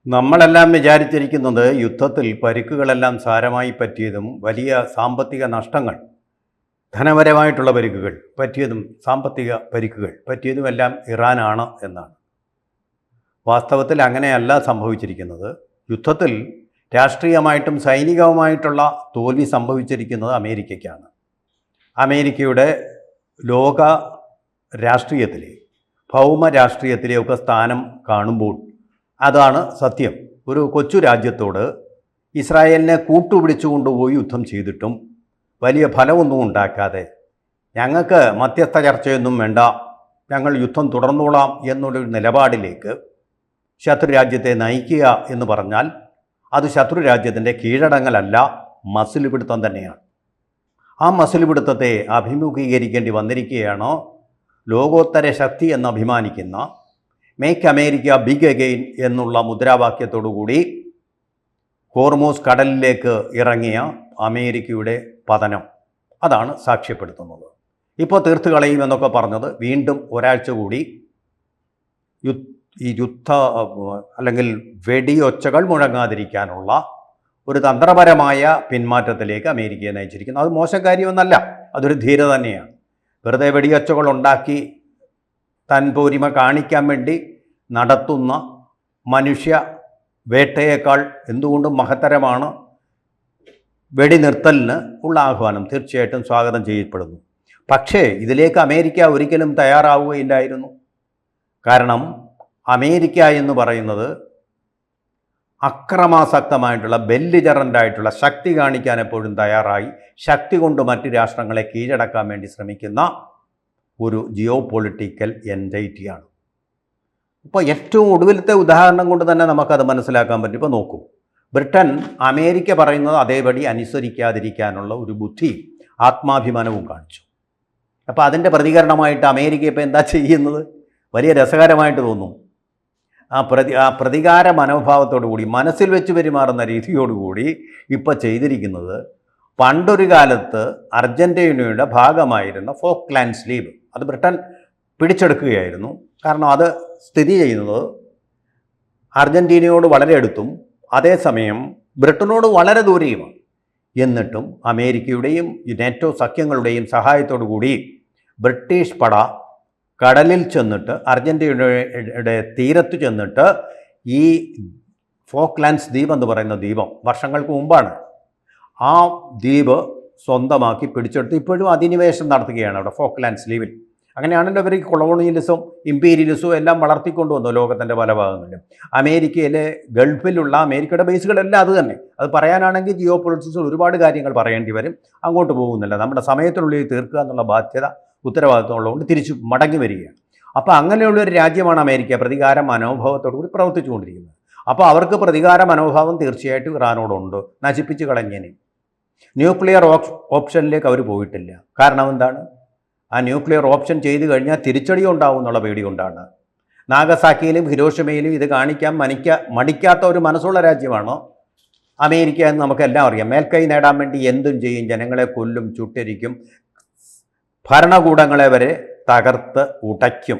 നമ്മളെല്ലാം വിചാരിച്ചിരിക്കുന്നത് യുദ്ധത്തിൽ പരിക്കുകളെല്ലാം സാരമായി പറ്റിയതും വലിയ സാമ്പത്തിക നഷ്ടങ്ങൾ, ധനപരമായിട്ടുള്ള പരിക്കുകൾ പറ്റിയതും സാമ്പത്തിക പരിക്കുകൾ പറ്റിയതുമെല്ലാം ഇറാനാണ് എന്നാണ്. വാസ്തവത്തിൽ അങ്ങനെയല്ല സംഭവിച്ചിരിക്കുന്നത്. യുദ്ധത്തിൽ രാഷ്ട്രീയമായിട്ടും സൈനികവുമായിട്ടുള്ള തോൽവി സംഭവിച്ചിരിക്കുന്നത് അമേരിക്കയ്ക്കാണ്. അമേരിക്കയുടെ ലോക രാഷ്ട്രീയത്തിലെ, ഭൗമ രാഷ്ട്രീയത്തിലെയൊക്കെ സ്ഥാനം കാണുമ്പോൾ അതാണ് സത്യം. ഒരു കൊച്ചു രാജ്യത്തോട് ഇസ്രായേലിനെ കൂട്ടുപിടിച്ചു കൊണ്ടുപോയി യുദ്ധം ചെയ്തിട്ടും വലിയ ഫലമൊന്നും ഉണ്ടാക്കാതെ ഞങ്ങൾക്ക് മധ്യസ്ഥ ചർച്ചയൊന്നും വേണ്ട, ഞങ്ങൾ യുദ്ധം തുടർന്നോളാം എന്നൊരു നിലപാടിലേക്ക് ശത്രുരാജ്യത്തെ നയിക്കുക എന്ന് പറഞ്ഞാൽ അത് ശത്രുരാജ്യത്തിൻ്റെ കീഴടങ്ങലല്ല, മസിൽ പിടുത്തം തന്നെയാണ്. ആ മസിൽ പിടുത്തത്തെ അഭിമുഖീകരിക്കേണ്ടി വന്നിരിക്കുകയാണ് ലോകോത്തര ശക്തി എന്ന് അഭിമാനിക്കുന്ന മേക്ക് അമേരിക്ക ബിഗ് അഗെയിൻ എന്നുള്ള മുദ്രാവാക്യത്തോടുകൂടി ഹോർമൂസ് കടലിലേക്ക് ഇറങ്ങിയ അമേരിക്കയുടെ പതനം. അതാണ് സാക്ഷ്യപ്പെടുത്തുന്നത്. ഇപ്പോൾ തീർത്ത് കളയുമെന്നൊക്കെ പറഞ്ഞത് വീണ്ടും ഒരാഴ്ച കൂടി ഈ യുദ്ധ അല്ലെങ്കിൽ വെടിയൊച്ചകൾ മുഴങ്ങാതിരിക്കാനുള്ള ഒരു തന്ത്രപരമായ പിന്മാറ്റത്തിലേക്ക് അമേരിക്കയെ നയിച്ചിരിക്കുന്നു. അത് മോശം കാര്യമൊന്നല്ല, അതൊരു ധീരത തന്നെയാണ്. വെറുതെ വെടിയൊച്ചകൾ ഉണ്ടാക്കി തൻപോരിമ കാണിക്കാൻ വേണ്ടി നടത്തുന്ന മനുഷ്യ വേട്ടയേക്കാൾ എന്തുകൊണ്ടും മഹത്തരമാണ് വെടിനിർത്തലിന് ഉള്ള ആഹ്വാനം. തീർച്ചയായിട്ടും സ്വാഗതം ചെയ്യപ്പെടുന്നു. പക്ഷേ ഇതിലേക്ക് അമേരിക്ക ഒരിക്കലും തയ്യാറാവുകയില്ലായിരുന്നു. കാരണം അമേരിക്ക എന്ന് പറയുന്നത് അക്രമാസക്തമായിട്ടുള്ള, ബെല്ലിജറൻ്റായിട്ടുള്ള, ശക്തി കാണിക്കാൻ എപ്പോഴും തയ്യാറായി ശക്തി കൊണ്ട് മറ്റ് രാഷ്ട്രങ്ങളെ കീഴടക്കാൻ വേണ്ടി ശ്രമിക്കുന്ന ഒരു ജിയോ പൊളിറ്റിക്കൽ എൻറ്റൈറ്റിയാണ്. ഇപ്പോൾ ഏറ്റവും ഒടുവിലത്തെ ഉദാഹരണം കൊണ്ട് തന്നെ നമുക്കത് മനസ്സിലാക്കാൻ പറ്റും. ഇപ്പോൾ നോക്കൂ, ബ്രിട്ടൻ അമേരിക്ക പറയുന്നത് അതേപടി അനുസരിക്കാതിരിക്കാനുള്ള ഒരു ബുദ്ധി, ആത്മാഭിമാനവും കാണിച്ചു. അപ്പോൾ അതിൻ്റെ പ്രതികരണമായിട്ട് അമേരിക്ക ഇപ്പോൾ എന്താ ചെയ്യുന്നത്? വലിയ രസകരമായിട്ട് തോന്നും. ആ പ്രതികാര മനോഭാവത്തോടു കൂടി, മനസ്സിൽ വെച്ച് പെരുമാറുന്ന രീതിയോടുകൂടി ഇപ്പോൾ ചെയ്തിരിക്കുന്നത്, പണ്ടൊരു കാലത്ത് അർജൻറ്റീനയുടെ ഭാഗമായിരുന്ന ഫോക്ലാൻഡ്സ് ദ്വീപ് അത് ബ്രിട്ടൻ പിടിച്ചെടുക്കുകയായിരുന്നു. കാരണം അത് സ്ഥിതി ചെയ്യുന്നത് അർജൻറ്റീനയോട് വളരെ അടുത്തും അതേസമയം ബ്രിട്ടനോട് വളരെ ദൂരെയുമാണ്. എന്നിട്ടും അമേരിക്കയുടെയും നാറ്റോ സഖ്യങ്ങളുടെയും സഹായത്തോടു കൂടി ബ്രിട്ടീഷ് പട കടലിൽ ചെന്നിട്ട്, അർജൻറ്റീനയുടെ തീരത്ത് ചെന്നിട്ട്, ഈ ഫോക്ലാൻഡ്സ് ദ്വീപ് എന്ന് പറയുന്ന ദ്വീപം വർഷങ്ങൾക്ക് മുമ്പാണ് ആ ദ്വീപ് സ്വന്തമാക്കി പിടിച്ചെടുത്ത് ഇപ്പോഴും അധിനിവേശം നടത്തുകയാണ് അവിടെ ഫോക്ലാൻഡ്സ് ദ്വീപിൽ. അങ്ങനെയാണല്ലോ അവർ കൊളോണിയലിസവും ഇമ്പീരിയലിസവും എല്ലാം വളർത്തിക്കൊണ്ടുവന്നു ലോകത്തിൻ്റെ പല ഭാഗങ്ങളിലും. അമേരിക്കയിലെ ഗൾഫിലുള്ള അമേരിക്കയുടെ ബേസുകളെല്ലാം അത് തന്നെ. അത് പറയാനാണെങ്കിൽ ജിയോ പൊളിറ്റിക്സിൽ ഒരുപാട് കാര്യങ്ങൾ പറയേണ്ടി വരും. അങ്ങോട്ട് പോകുന്നില്ല. നമ്മുടെ സമയത്തിനുള്ളിൽ തീർക്കുക എന്നുള്ള ബാധ്യത, ഉത്തരവാദിത്വം ഉള്ളതുകൊണ്ട് തിരിച്ചു മടങ്ങി വരികയാണ്. അപ്പോൾ അങ്ങനെയുള്ളൊരു രാജ്യമാണ് അമേരിക്ക, പ്രതികാര മനോഭാവത്തോടു കൂടി പ്രവർത്തിച്ചുകൊണ്ടിരിക്കുന്നത്. അപ്പോൾ അവർക്ക് പ്രതികാര മനോഭാവം തീർച്ചയായിട്ടും ഇറാനോടുണ്ട്. നശിപ്പിച്ച് കളഞ്ഞേനെ. ന്യൂക്ലിയർ ഓപ്ഷനിലേക്ക് അവർ പോയിട്ടില്ല. കാരണം എന്താണ്? ആ ന്യൂക്ലിയർ ഓപ്ഷൻ ചെയ്തു കഴിഞ്ഞാൽ തിരിച്ചടി ഉണ്ടാവും എന്നുള്ള പേടി കൊണ്ടാണ്. നാഗസാക്കിയിലും ഹിരോഷിമയിലും ഇത് കാണിക്കാൻ മടിക്കാത്ത ഒരു മനസ്സുള്ള രാജ്യമാണ് അമേരിക്ക എന്ന് നമുക്കെല്ലാം അറിയാം. മേൽക്കൈ നേടാൻ വേണ്ടി എന്തും ചെയ്യും. ജനങ്ങളെ കൊല്ലും, ചുട്ടരിക്കും, ഭരണകൂടങ്ങളെ വരെ തകർത്ത് ഉടയ്ക്കും.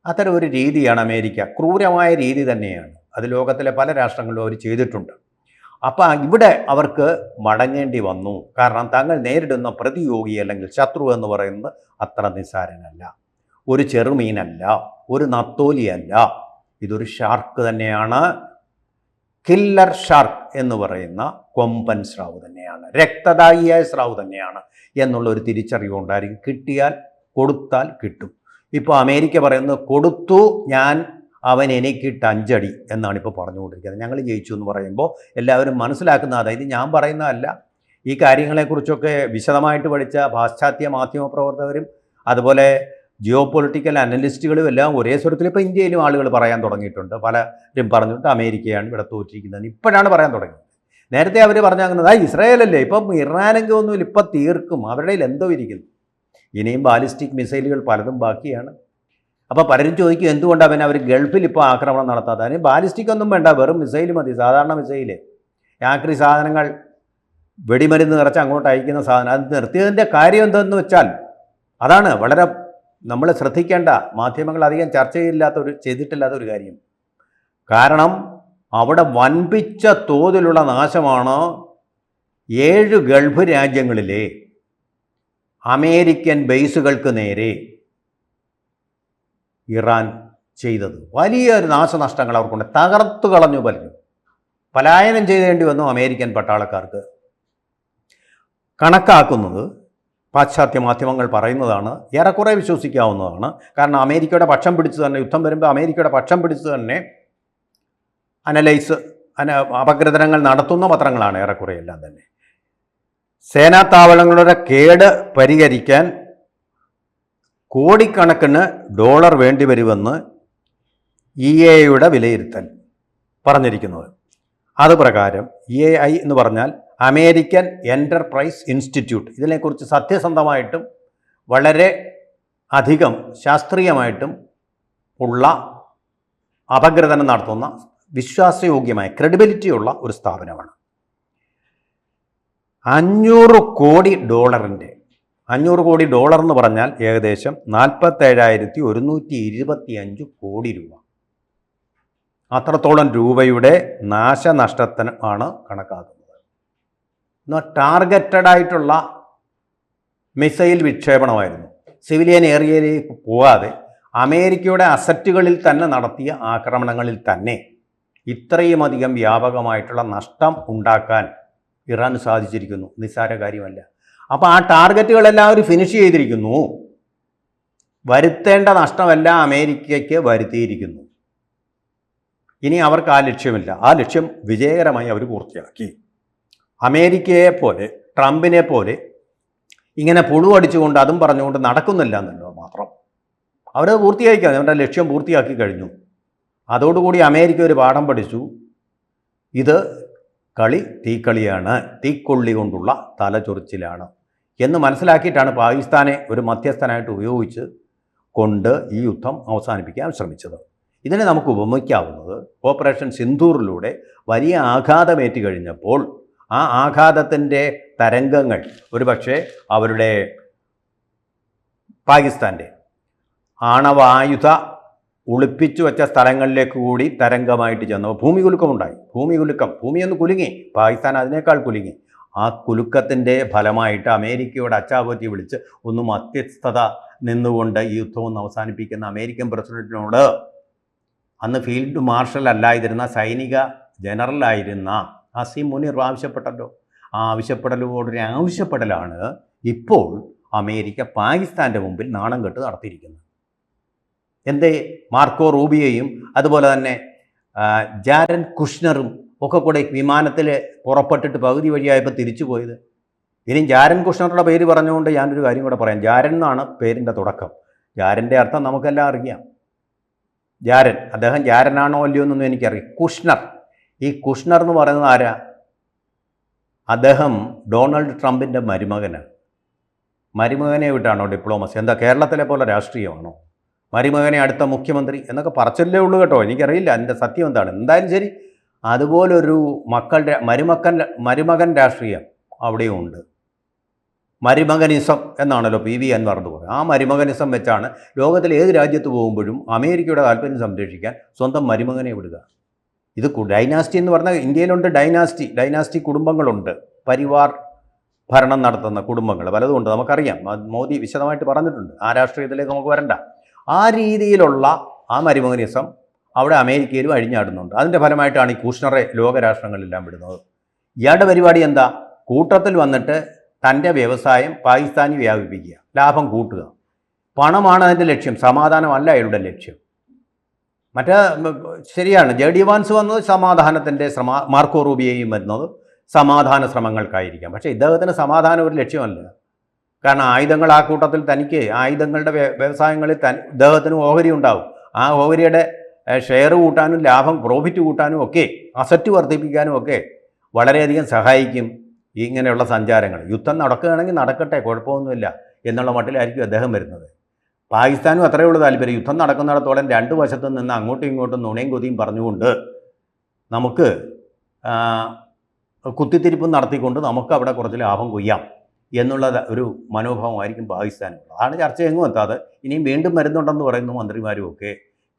അത്തരം ഒരു രീതിയാണ് അമേരിക്ക. ക്രൂരമായ രീതി തന്നെയാണ്. അത് ലോകത്തിലെ പല രാഷ്ട്രങ്ങളിലും അവർ ചെയ്തിട്ടുണ്ട്. അപ്പോൾ ഇവിടെ അവർക്ക് മടങ്ങേണ്ടി വന്നു. കാരണം തങ്ങൾ നേരിടുന്ന പ്രതിയോഗി അല്ലെങ്കിൽ ശത്രു എന്ന് പറയുന്നത് അത്ര നിസ്സാരനല്ല, ഒരു ചെറുമീനല്ല, ഒരു നത്തോലിയല്ല. ഇതൊരു ഷാർക്ക് തന്നെയാണ്. കില്ലർ ഷാർക്ക് എന്ന് പറയുന്ന കൊമ്പൻ സ്രാവ് തന്നെയാണ്, രക്തദായിയായ സ്രാവ് തന്നെയാണ് എന്നുള്ളൊരു തിരിച്ചറിവുണ്ടായിരിക്കും. കിട്ടിയാൽ, കൊടുത്താൽ കിട്ടും. ഇപ്പോൾ അമേരിക്ക പറയുന്നത്, കൊടുത്തു ഞാൻ, അവൻ എനിക്കിട്ട് 5 അടി എന്നാണ് ഇപ്പോൾ പറഞ്ഞുകൊണ്ടിരിക്കുന്നത്. ഞങ്ങൾ ജയിച്ചു എന്ന് പറയുമ്പോൾ എല്ലാവരും മനസ്സിലാക്കുന്ന, അതായത് ഞാൻ പറയുന്നതല്ല, ഈ കാര്യങ്ങളെക്കുറിച്ചൊക്കെ വിശദമായിട്ട് പഠിച്ച പാശ്ചാത്യ മാധ്യമ പ്രവർത്തകരും അതുപോലെ ജിയോ പൊളിറ്റിക്കൽ അനലിസ്റ്റുകളും എല്ലാം ഒരേ സ്വരത്തിൽ ഇപ്പോൾ ഇന്ത്യയിലും ആളുകൾ പറയാൻ തുടങ്ങിയിട്ടുണ്ട്. പലരും പറഞ്ഞിട്ട് അമേരിക്കയാണ് ഇവിടെ തോറ്റിരിക്കുന്നതെന്ന് ഇപ്പോഴാണ് പറയാൻ തുടങ്ങിയത്. നേരത്തെ അവർ പറഞ്ഞാൽ ഇസ്രായേലല്ലേ, ഇപ്പം ഇറാനെങ്കിൽ ഒന്നുമില്ല, ഇപ്പം തീർക്കും, അവരുടെ എന്തോ ഇരിക്കുന്നു. ഇനിയും ബാലിസ്റ്റിക് മിസൈലുകൾ പലതും ബാക്കിയാണ്. അപ്പോൾ പലരും ചോദിക്കും എന്തുകൊണ്ടാണ് അവർ ഗൾഫിൽ ഇപ്പോൾ ആക്രമണം നടത്താത്ത? അതിന് ബാലിസ്റ്റിക് ഒന്നും വേണ്ട, വെറും മിസൈൽ മതി, സാധാരണ മിസൈൽ. രാത്രി സാധനങ്ങൾ, വെടിമരുന്ന് നിറച്ച് അങ്ങോട്ട് അയക്കുന്ന സാധനം. അത് നിർത്തിയതിൻ്റെ കാര്യം എന്തെന്ന് വെച്ചാൽ, അതാണ് വളരെ നമ്മൾ ശ്രദ്ധിക്കേണ്ട, മാധ്യമങ്ങൾ അധികം ചർച്ച ചെയ്തിട്ടില്ലാത്തൊരു കാര്യം. കാരണം അവിടെ വൻപിച്ച തോതിലുള്ള നാശമാണ് 7 ഗൾഫ് രാജ്യങ്ങളിലെ അമേരിക്കൻ ബേസുകൾക്ക് നേരെ ഇറാൻ ചെയ്തത്. വലിയൊരു നാശനഷ്ടങ്ങൾ അവർക്കുണ്ട്. തകർത്തു കളഞ്ഞു പലരും. പലായനം ചെയ്തേണ്ടി വന്നു അമേരിക്കൻ പട്ടാളക്കാർക്ക്. കണക്കാക്കുന്നത് പാശ്ചാത്യ മാധ്യമങ്ങൾ പറയുന്നതാണ്, ഏറെക്കുറെ വിശ്വസിക്കാവുന്നതാണ്. കാരണം അമേരിക്കയുടെ പക്ഷം പിടിച്ച് തന്നെ, യുദ്ധം വരുമ്പോൾ അമേരിക്കയുടെ പക്ഷം പിടിച്ച് തന്നെ അപഗ്രഥനങ്ങൾ നടത്തുന്ന പത്രങ്ങളാണ് ഏറെക്കുറെ എല്ലാം തന്നെ. സേനാ താവളങ്ങളുടെ കേട് പരിഹരിക്കാൻ കോടിക്കണക്കിന് ഡോളർ വേണ്ടിവരുമെന്ന് EAIയുടെ വിലയിരുത്തൽ പറഞ്ഞിരിക്കുന്നത്. അതുപ്രകാരം EAI എന്ന് പറഞ്ഞാൽ അമേരിക്കൻ എൻ്റർപ്രൈസ് ഇൻസ്റ്റിറ്റ്യൂട്ട്, ഇതിനെക്കുറിച്ച് സത്യസന്ധമായിട്ടും വളരെ അധികം ശാസ്ത്രീയമായിട്ടും ഉള്ള അപഗ്രഥനം നടത്തുന്ന വിശ്വാസയോഗ്യമായ ക്രെഡിബിലിറ്റിയുള്ള ഒരു സ്ഥാപനമാണ്. 500 കോടി ഡോളറിൻ്റെ 500 കോടി ഡോളർ എന്ന് പറഞ്ഞാൽ ഏകദേശം 47,125 കോടി രൂപ. അത്രത്തോളം രൂപയുടെ നാശനഷ്ടത്തിന് ആണ് കണക്കാക്കുന്നത്. എന്നാൽ ടാർഗറ്റഡ് ആയിട്ടുള്ള മിസൈൽ വിക്ഷേപണമായിരുന്നു. സിവിലിയൻ ഏരിയയിലേക്ക് പോകാതെ അമേരിക്കയുടെ അസറ്റുകളിൽ തന്നെ നടത്തിയ ആക്രമണങ്ങളിൽ തന്നെ ഇത്രയും അധികം വ്യാപകമായിട്ടുള്ള നഷ്ടം ഉണ്ടാക്കാൻ ഇറാന് സാധിച്ചിരിക്കുന്നു. നിസ്സാര കാര്യമല്ല. അപ്പോൾ ആ ടാർഗറ്റുകളെല്ലാം അവർ ഫിനിഷ് ചെയ്തിരിക്കുന്നു. വരുത്തേണ്ട നഷ്ടമെല്ലാം അമേരിക്കയ്ക്ക് വരുത്തിയിരിക്കുന്നു. ഇനി അവർക്ക് ആ ലക്ഷ്യമില്ല. ആ ലക്ഷ്യം വിജയകരമായി അവർ പൂർത്തിയാക്കി. അമേരിക്കയെ പോലെ, ട്രംപിനെ പോലെ ഇങ്ങനെ പുഴുവടിച്ചുകൊണ്ട് അതും പറഞ്ഞുകൊണ്ട് നടക്കുന്നില്ല എന്നുള്ളത് മാത്രം. അവരത് പൂർത്തിയാക്കി, അവരുടെ ലക്ഷ്യം പൂർത്തിയാക്കി കഴിഞ്ഞു. അതോടുകൂടി അമേരിക്ക ഒരു പാഠം പഠിച്ചു. ഇത് കളി തീക്കളിയാണ്, തീക്കൊള്ളി കൊണ്ടുള്ള തലചൊറിച്ചിലാണ് എന്ന് മനസ്സിലാക്കിയിട്ടാണ് പാകിസ്ഥാനെ ഒരു മധ്യസ്ഥനായിട്ട് ഉപയോഗിച്ച് കൊണ്ട് ഈ യുദ്ധം അവസാനിപ്പിക്കാൻ ശ്രമിച്ചത്. ഇതിനെ നമുക്ക് ഉപമിക്കാവുന്നത് ഓപ്പറേഷൻ സിന്ദൂറിലൂടെ വലിയ ആഘാതമേറ്റ് കഴിഞ്ഞപ്പോൾ ആ ആഘാതത്തിൻ്റെ തരംഗങ്ങൾ ഒരുപക്ഷെ അവരുടെ പാകിസ്ഥാൻ്റെ ആണവായുധ ഒളിപ്പിച്ചു വെച്ച സ്ഥലങ്ങളിലേക്ക് കൂടി തരംഗമായിട്ട് ചെന്നപ്പോൾ ഭൂമികുലുക്കമുണ്ടായി. ഭൂമിയൊന്ന് കുലുങ്ങി. പാകിസ്ഥാൻ അതിനേക്കാൾ കുലുങ്ങി. ആ കുലുക്കത്തിൻ്റെ ഫലമായിട്ട് അമേരിക്കയോട് അച്ചാപറ്റി വിളിച്ച് ഒന്ന് മധ്യസ്ഥത നിന്നുകൊണ്ട് ഈ യുദ്ധമൊന്ന് അവസാനിപ്പിക്കുന്ന അമേരിക്കൻ പ്രസിഡന്റിനോട് അന്ന് ഫീൽഡ് മാർഷൽ അല്ലായിരുന്ന സൈനിക ജനറലായിരുന്ന അസീം മുനീർ ആവശ്യപ്പെട്ടല്ലോ. ആ ആവശ്യപ്പെടലാണ് ഇപ്പോൾ അമേരിക്ക പാകിസ്ഥാൻ്റെ മുമ്പിൽ നാണം കെട്ട് നടത്തിയിരിക്കുന്നത്. എന്തേ മാർക്കോ റൂബിയോയും അതുപോലെ തന്നെ ജാരൻ കുഷ്നറും ഒക്കെ കൂടെ വിമാനത്തിൽ പുറപ്പെട്ടിട്ട് പകുതി വഴിയായപ്പോൾ തിരിച്ചു പോയത്? ഇനി ജാരൻ കുഷ്നറുടെ പേര് പറഞ്ഞുകൊണ്ട് ഞാനൊരു കാര്യം കൂടെ പറയാം. ജാരൻ എന്നാണ് പേരിൻ്റെ തുടക്കം. ജാരൻ്റെ അർത്ഥം നമുക്കെല്ലാം അറിയാം. ജാരൻ, അദ്ദേഹം ജാരനാണോ അല്ലയോ എന്നൊന്നും എനിക്കറിയാം. കുഷ്നർ, ഈ കുഷ്നർ എന്ന് പറയുന്നത് ആരാ? അദ്ദേഹം ഡൊണാൾഡ് ട്രംപിൻ്റെ മരുമകനാണ്. മരുമകനെ വിട്ടാണോ ഡിപ്ലോമസി? എന്താ കേരളത്തിലെ പോലെ രാഷ്ട്രീയമാണോ? മരുമകനെ അടുത്ത മുഖ്യമന്ത്രി എന്നൊക്കെ പറച്ചല്ലേ ഉള്ളൂ കേട്ടോ. എനിക്കറിയില്ല അതിൻ്റെ സത്യം എന്താണ്. എന്തായാലും ശരി, അതുപോലൊരു മരുമകൻ രാഷ്ട്രീയം അവിടെയും ഉണ്ട്. മരുമകനിസം എന്നാണല്ലോ PV അൻവർ എന്ന് പറയുന്നത്. ആ മരുമകനിസം വെച്ചാണ് ലോകത്തിലെ ഏത് രാജ്യത്ത് പോകുമ്പോഴും അമേരിക്കയുടെ താല്പര്യം സംരക്ഷിക്കാൻ സ്വന്തം മരുമകനെ വിടുക. ഇത് ഡൈനാസ്റ്റി എന്ന് പറഞ്ഞാൽ ഇന്ത്യയിലുണ്ട്. ഡൈനാസ്റ്റി കുടുംബങ്ങളുണ്ട്. പരിവാർ ഭരണം നടത്തുന്ന കുടുംബങ്ങൾ പലതുമുണ്ട്, നമുക്കറിയാം. മോദി വിശദമായിട്ട് പറഞ്ഞിട്ടുണ്ട്. ആ രാഷ്ട്രീയത്തിലേക്ക് നമുക്ക് വരണ്ട. ആ രീതിയിലുള്ള ആ മരുമകനിസം അവിടെ അമേരിക്കയിലും അഴിഞ്ഞാടുന്നുണ്ട്. അതിൻ്റെ ഫലമായിട്ടാണ് ഈ കുഷ്നറെ ലോകരാഷ്ട്രങ്ങളെല്ലാം വിടുന്നത്. ഇയാളുടെ പരിപാടി എന്താ? കൂട്ടത്തിൽ വന്നിട്ട് തൻ്റെ വ്യവസായം പാകിസ്ഥാനി വ്യാപിപ്പിക്കുക, ലാഭം കൂട്ടുക. പണമാണ് അതിൻ്റെ ലക്ഷ്യം, സമാധാനമല്ല അയാളുടെ ലക്ഷ്യം. ശരിയാണ്, JD വാൻസ് വന്നത് സമാധാനത്തിൻ്റെ മാർക്കോ റൂബിയോയും വരുന്നത് സമാധാന ശ്രമങ്ങൾക്കായിരിക്കാം. പക്ഷേ ഇദ്ദേഹത്തിന് സമാധാനം ഒരു ലക്ഷ്യമല്ല. കാരണം ആയുധങ്ങൾ ആ കൂട്ടത്തിൽ തനിക്ക് ആയുധങ്ങളുടെ വ്യവസായങ്ങളിൽ ഇദ്ദേഹത്തിന് ഓഹരി ഉണ്ടാവും. ആ ഓഹരിയുടെ ഷെയർ കൂട്ടാനും പ്രോഫിറ്റ് കൂട്ടാനും ഒക്കെ അസറ്റ് വർദ്ധിപ്പിക്കാനും ഒക്കെ വളരെയധികം സഹായിക്കും ഇങ്ങനെയുള്ള സഞ്ചാരങ്ങൾ. യുദ്ധം നടക്കുകയാണെങ്കിൽ നടക്കട്ടെ, കുഴപ്പമൊന്നുമില്ല എന്നുള്ള മട്ടിലായിരിക്കും അദ്ദേഹം വരുന്നത്. പാകിസ്ഥാനും അത്രയേ ഉള്ളൂ താല്പര്യം. യുദ്ധം നടക്കുന്നിടത്തോളം രണ്ട് വശത്തു നിന്ന് അങ്ങോട്ടും ഇങ്ങോട്ടും നുണയും കൊതിയും പറഞ്ഞുകൊണ്ട് നമുക്ക് കുത്തിത്തിരിപ്പും നടത്തിക്കൊണ്ട് നമുക്ക് അവിടെ കുറച്ച് ലാഭം കൊയ്യാം എന്നുള്ള ഒരു മനോഭാവമായിരിക്കും പാകിസ്ഥാനുള്ളത്. അതാണ് ചർച്ച എങ്ങും എത്താതെ ഇനിയും വീണ്ടും വരുന്നുണ്ടെന്ന് പറയുന്നു മന്ത്രിമാരും ഒക്കെ.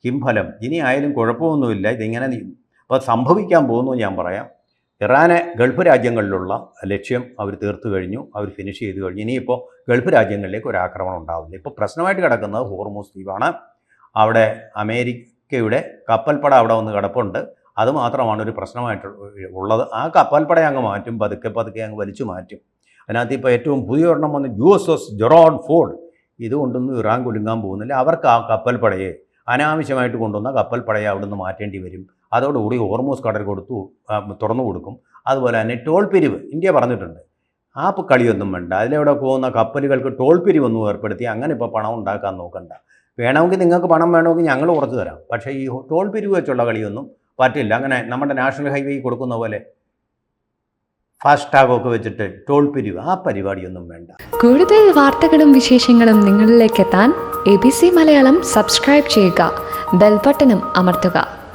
കിംഫലം ഇനി ആയാലും കുഴപ്പമൊന്നുമില്ല, ഇതിങ്ങനെ അപ്പോൾ സംഭവിക്കാൻ പോകുന്നു ഞാൻ പറയാം. ഇറാനെ ഗൾഫ് രാജ്യങ്ങളിലുള്ള ലക്ഷ്യം അവർ തീർത്തു കഴിഞ്ഞു, അവർ ഫിനിഷ് ചെയ്ത് കഴിഞ്ഞു. ഇനിയിപ്പോൾ ഗൾഫ് രാജ്യങ്ങളിലേക്ക് ഒരു ആക്രമണം ഉണ്ടാവില്ല. ഇപ്പോൾ പ്രശ്നമായിട്ട് കിടക്കുന്നത് ഹോർമൂസ് ദ്വീപാണ്. അവിടെ അമേരിക്കയുടെ കപ്പൽപ്പട അവിടെ വന്ന് കിടപ്പുണ്ട്. അതുമാത്രമാണ് ഒരു പ്രശ്നമായിട്ട് ഉള്ളത്. ആ കപ്പൽപ്പട അങ്ങ് മാറ്റും, പതുക്കെ പതുക്കെ അങ്ങ് വലിച്ചു മാറ്റും. അതിനകത്ത് ഇപ്പോൾ ഏറ്റവും പുതിയ ഒരെണ്ണം വന്ന് USS ജെറാൾഡ് ഫോർഡ്. ഇതുകൊണ്ടൊന്നും ഇറാൻ കുലുങ്ങാൻ പോകുന്നില്ല. അവർക്ക് ആ കപ്പൽപ്പടയെ അനാവശ്യമായിട്ട് കൊണ്ടുവന്ന കപ്പൽപ്പടയെ അവിടെ നിന്ന് മാറ്റേണ്ടി വരും. അതോടുകൂടി ഹോർമൂസ് കടൽ തുറന്നു കൊടുക്കും. അതുപോലെ തന്നെ ടോൾ പിരിവ് ഇന്ത്യ പറഞ്ഞിട്ടുണ്ട്. ആ കളിയൊന്നും വേണ്ട. അതിലൂടെ പോകുന്ന കപ്പലുകൾക്ക് ടോൾ പിരിവൊന്നും ഏർപ്പെടുത്തി അങ്ങനെ ഇപ്പോൾ പണം ഉണ്ടാക്കാൻ നോക്കണ്ട. വേണമെങ്കിൽ നിങ്ങൾക്ക് പണം വേണമെങ്കിൽ ഞങ്ങൾ കുറച്ച് തരാം. പക്ഷേ ഈ ടോൾ പിരിവ് വെച്ചുള്ള കളിയൊന്നും പറ്റില്ല. അങ്ങനെ നമ്മുടെ നാഷണൽ ഹൈവേ കൊടുക്കുന്ന പോലെ ഫാസ്ടാഗൊക്കെ വെച്ചിട്ട് ടോൾ പിരിവ്, ആ പരിപാടിയൊന്നും വേണ്ട. കൂടുതൽ വാർത്തകളും വിശേഷങ്ങളും നിങ്ങളിലേക്ക് എത്താൻ ABC മലയാളം സബ്സ്ക്രൈബ് ചെയ്യുക, ബെൽബട്ടനും അമർത്തുക.